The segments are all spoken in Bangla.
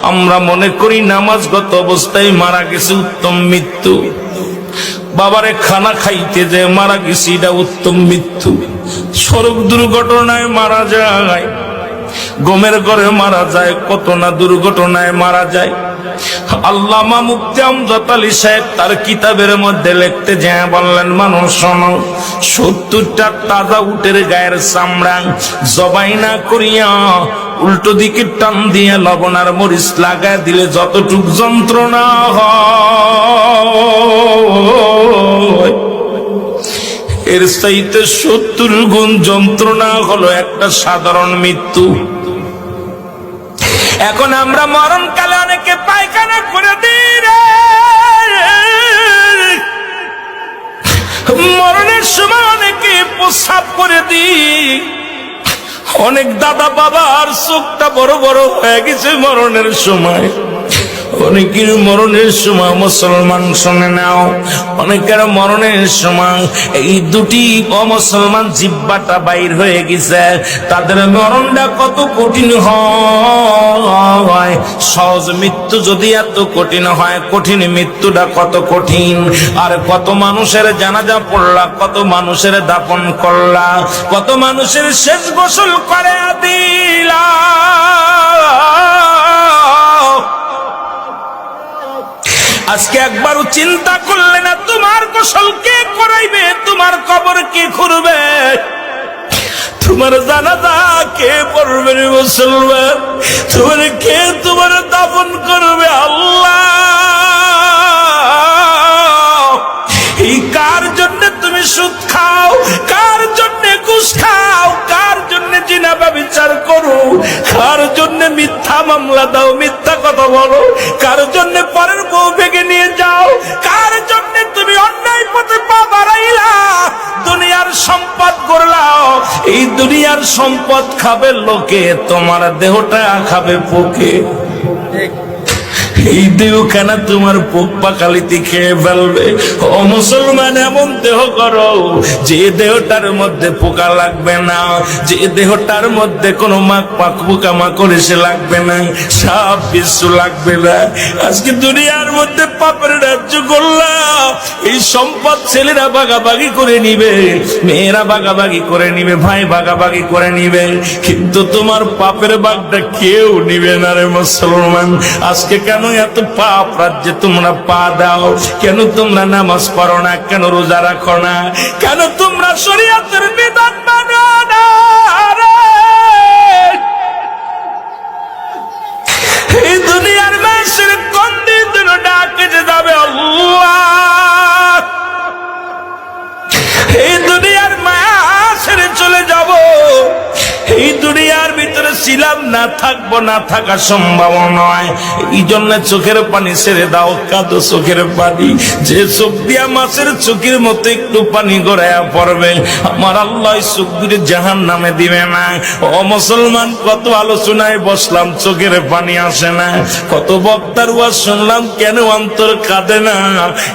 আমরা মনে করি নামাজগত অবস্থায় মারা গেছে উত্তম মৃত্যু, বাবারে খানা খাইতে যে মারা গেছে এটা উত্তম মৃত্যু। সড়ক দুর্ঘটনায় মারা যায়, গমের ঘরে মারা যায়, কত না দুর্ঘটনায় মারা যায়। আল্লামা মুফতি আমজাদ আলী সাহেব তার কিতাবের মধ্যে লিখতে যায় বললেন, মানুষ শোনো, 70টা তাজা উটের গায়ের চামড়া জবাই না করিয়া উল্টো দিকে টান দিয়ে লবণ আর মরিচ লাগায় দিলে যতটুক যন্ত্রণা হয়, এর চাইতে 70 গুণ যন্ত্রণা হলো একটা সাধারণ মৃত্যু। এখন আমরা মরণকালে অনেকে পায়খানা করে দিই রে, মরণের সময় অনেকে প্রস্রাব করে দিই। অনেক দাদা বাবার চোখটা বড় বড় হয়ে গেছে মরণের সময়। অনেকের মরণের সময়, মুসলমান শুনে নাও, অনেকের মরণের সময় এই দুটি অমুসলমান জিহ্বাটা বাইর হয়ে গেছে। তাদের মরণটা কত কঠিন হয়। সহজ মৃত্যু যদি এত কঠিন হয়, কঠিন মৃত্যুটা কত কঠিন। আর কত মানুষের জানাজা পড়লা, কত মানুষের দাফন করলা, কত মানুষের শেষ গোসল করে দিলা। আজকে একবারও চিন্তা করলে না তোমার গোসল কে করাইবে, তোমার কবর কে খুঁড়বে, তোমার জানাজা কে পড়বে রে মুসলমান, তোমার কে তোমার দাফন করবে? আল্লাহ, এই কার জন্য তুমি সুদ খাও, কার জন্য ঘুষ খাও, কার জন্য জিনা ব্যভিচার করো, কার জন্য মিথ্যা মামলা দাও, মিথ্যা কথা বলো, কার জন্য পরের বউ ভেঙে নিয়ে যাও, কার জন্য তুমি অন্যায় পথে পা বাড়াইলা, দুনিয়ার সম্পদ করলাও। এই দুনিয়ার সম্পদ খাবে লোকে, তোমার দেহটা খাবে পোকে। এই দেহখানা তোমার পোক পাকালিতে খেয়ে ফেলবে। ও মুসলমান, এমন দেহ করো যে দেহটার মধ্যে পোকা লাগবে না, যে দেহটার মধ্যে কোনো পোকা মাকড় এসে লাগবে না, সাপ বিচ্ছু লাগবে না। আজকে দুনিয়ার মধ্যে পাপের রাজ্য করলাম, এই সম্পদ ছেলেরা ভাগাভাগি করে নিবে, মেয়েরা ভাগাভাগি করে নিবে, ভাই ভাগাভাগি করে নিবে, কিন্তু তোমার পাপের ভাগটা কেউ নিবে না রে মুসলমান। আজকে কেন এত পাপ রাজ্যে তোমরা পা দাও? কেন তোমরা নামাজ পড়ো না? কেন রোজা রাখো না? কেন তোমরা শরীয়তের বিধান মানো না? এই দুনিয়ার মানুষের কোন দিন ডাকে যে যাবে আল্লাহ, এই দুনিয়ার মায়া ছেড়ে চলে যাব। এই দুনিয়ার ভিতরে ছিলাম না, থাকবো না, থাকা সম্ভব নয়। এই জন্য চোখের পানি ছেড়ে দাও, কাঁদো চোখের পানি। যে চোখ দিয়া মাছের চোখের মতো একটু পানি গড়াইয়া পড়বে, আমার আল্লাহ চোখ দিয়ে জাহান নামে দিবে না। ও মুসলমান, কত আলোচনায় বসলাম, চোখের পানি আসে না। কত বক্তার ওয়াজ শুনলাম, কেন অন্তর কাঁদে না?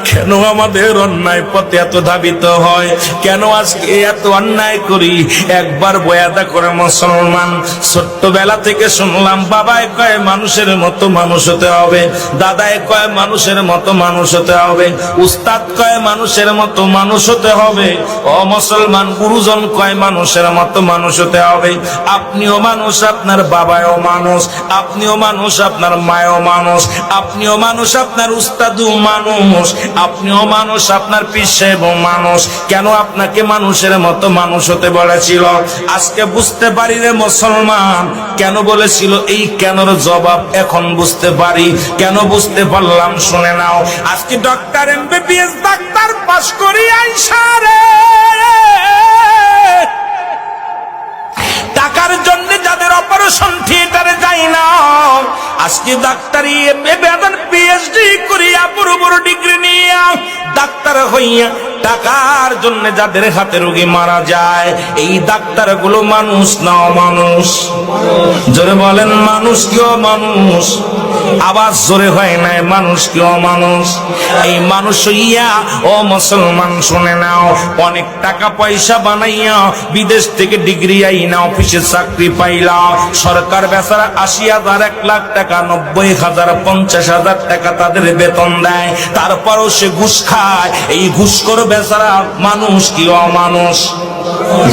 কেন আমাদের অন্যায় পথে এত ধাবিত হয়? কেন আজকে এত অন্যায় করি? একবার বয়াদা করে মুসলমান, ছোট্টবেলা থেকে শুনলাম, বাবায় কয় মানুষের মতো মানুষ হতে হবে, দাদায় কয় মানুষের মতো মানুষ হতে হবে, উস্তাদ কয় মানুষের মতো মানুষ হতে হবে। ও মুসলমান, গুরুজন কয় মানুষের মতো মানুষ হতে হবে। আপনিও মানুষ, আপনার বাবাও মানুষ, আপনিও মানুষ, আপনার মায়ও মানুষ, আপনিও মানুষ, আপনার উস্তাদও মানুষ, আপনিও মানুষ, আপনার পীর সাহেবও মানুষ। কেন আপনাকে মানুষের মতো মানুষ হতে বলেছিল? আজকে বুঝতে পারি রে মুসলমান, কেন বলেছিল। এই কেনর জবাব এখন বুঝতে পারি। কেন বুঝতে পারলাম শুনে নাও। আজকে ডক্টর এমবিবিএস ডাক্তার পাস করি আইসা রে, টাকার জন্য যাদের অপারেশন থিয়েটারে যাই না, আজকে ডাক্তারি পিএইচডি করিয়া বড় বড় ডিগ্রি নিয়ে ডাক্তার হইয়া টাকার জন্য যাদের হাতে রোগী মারা যায়, এই ডাক্তারগুলো মানুষ না অমানুষ? জোরে বলেন, মানুষ কি অমানুষ? আওয়াজ জোরে হয় নাই, মানুষ কি অমানুষ? এই মানুষ হইয়া ও মুসলমান শুনে নাও, অনেক টাকা পয়সা বানাইয়া বিদেশ থেকে ডিগ্রি আইনা অফিসে চাকরি পাইলা, সরকার বেচারা ৮০,০০০, ১,০০,০০০ টাকা, ৯০,০০০, ৫০,০০০ টাকা তাদের বেতন দেয়, তারপরও সে ঘুষ খায়। এই ঘুষখোর বেচারা মানুষ কি অমানুষ?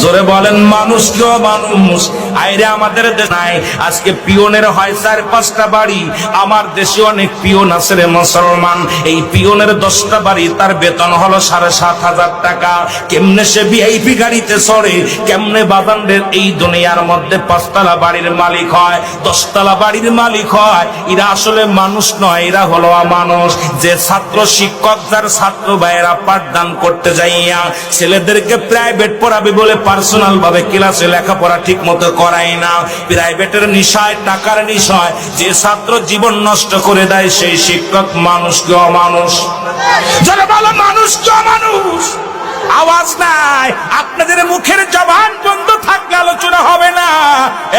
জোরে বলেন, মানুষ কি অমানুষ? আইরে আমাদের দেশ নাই, আজকে পিয়নের হয় ৪-৫টা বাড়ি। আমার দেশে অনেক পিয়ন আছে রে মুসলমান, এই পিয়নের 10টা বাড়ি, তার বেতন হলো ৭,৫০০ টাকা। কেমনে সে ভিআইপি গাড়িতে চড়ে, কেমনে বাজানদের এই দুনিয়ার মধ্যে 5তলা বাড়ির মালিক হয়, 10তলা বাড়ির মালিক হয়? এরা আসলে মানুষ নয়, এরা হলো অমানুষ। যে ছাত্র শিক্ষক, যার ছাত্র ভাইয়েরা পাঠদান করতে যাইয়া ছেলেদেরকে প্রাইভেট পড়াবে বলে পার্সোনাল ভাবে ক্লাসে লেখাপড়া ঠিক মতো করায় না, প্রাইভেটের নিশায়, টাকার নিশায় যে ছাত্র জীবন নষ্ট করে দেয়, সেই শিক্ষক মানুষ কি অমানুষ? যারা বলো মানুষ কি অমানুষ? আওয়াজ নাই, আপনাদের মুখের জবান বন্ধ থাকলে আলোচনা হবে না।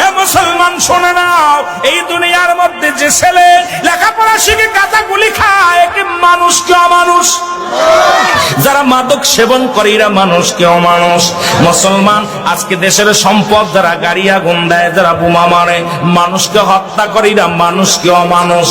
এ মুসলমান শোনে নাও, এই দুনিয়ার মধ্যে যে ছেলে লেখাপড়া শিখে গাঁজা গুলি খায়, একে মানুষ কি অমানুষ? যারা মাদক সেবন করে, এরা মানুষ কি অমানুষ? মুসলমান, আজকে দেশের সম্পদ যারা গাড়ি আগুন দেয়, যারা বোমা মারে, মানুষকে হত্যা করে, এরা মানুষ কি অমানুষ?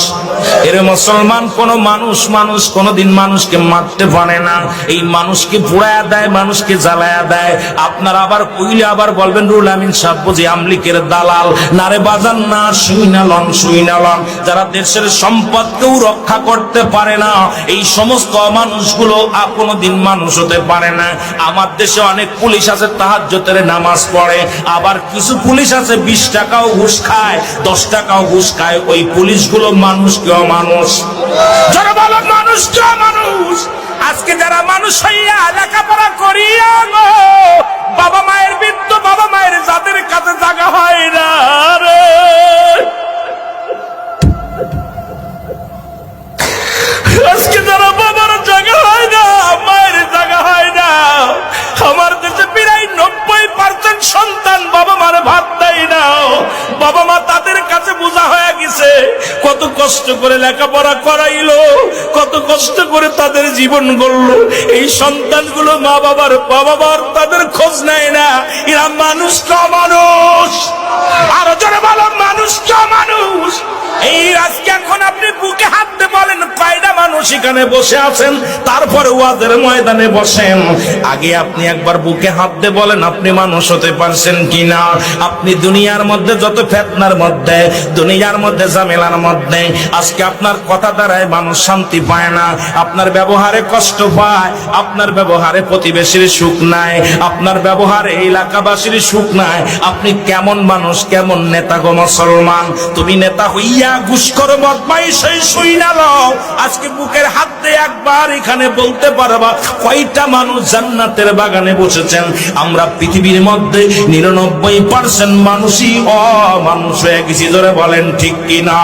এর মুসলমান, কোন মানুষ কোনদিন মানুষকে মারতে পারে না। এই মানুষকে পোড়ায়া দেয়, মানুষকে জ্বালায়া দেয়। আপনারা আবার কইলে আবার বলবেন রুহুল আমিন সাহেব বুঝি আমলিকের দালাল। নারে বাজান না, শুইনালন। যারা দেশের সম্পদকেও রক্ষা করতে পারে না, এই সমস্ত মানুষগুলো কোনদিন মানুষ হতে পারে না। আমার দেশে অনেক পুলিশ আছে তাহাজ্জুদের নামাজ পড়ে, আবার কিছু পুলিশ আছে 20 টাকাও ঘুষ খায়, 10 টাকাও ঘুষ খায়। ওই পুলিশগুলো মানুষ কি অমানুষ? যারা বলো মানুষ কি অমানুষ? আজকে যারা মানুষ হইয়া লেখাপড়া করিয়া গো, বাবা মায়ের বৃদ্ধ বাবা মায়ের যাদের কাছে জায়গা হয় না রে, আজকে যারা বাবার জায়গা হয় না, মায়ের জায়গা হয় না, আমার দেশে প্রায় 90% সন্তান বাবা মারে ভাত দেয় না। বাবা মা তাদের কাছে বোঝা হয়ে গেছে, কত কষ্ট করে লেখাপড়া করাইলো, কত কষ্ট করে তাদের জীবন গড়লো। এই সন্তানগুলো মা বাবার তাদের খোঁজ নেয় না। এরা মানুষ তো মানুষ, আরো জোরে বলো মানুষ তো মানুষ। এই আজকে এখন আপনি বুকে হাত দিয়ে বলেন কয়টা মানুষ এখানে বসে আছেন, তারপরে ওয়াজের ময়দানে বসেন। আগে আপনি একবার বুকে হাত দিয়ে বলেন আপনি মানুষ হতে পারছেন কিনা। আপনি দুনিয়ার মধ্যে যত ফিতনার মধ্যে, দুনিয়ার মধ্যে ঝামেলার মধ্যে, আজকে আপনার কথা দ্বারায় মানুষ শান্তি পায় না, আপনার ব্যবহারে কষ্ট পায়, আপনার ব্যবহারে প্রতিবেশীর সুখ নাই, আপনার ব্যবহারে এলাকাবাসীর সুখ নাই। আপনি কেমন মানুষ, কেমন নেতা গো মুসলমান? তুমি নেতা হইয়া ঘুষখোর বদমাইশ শুইনা লও, আজকে বুকের হাত দিয়ে একবার এখানে বলতে পারবা কয়টা মানুষ জান্নাতের বাগানে বসেছেন? আমরা পৃথিবীর মধ্যে 99% মানুষই অমানুষ হয়ে গেছি। ধরে বলেন ঠিক কিনা?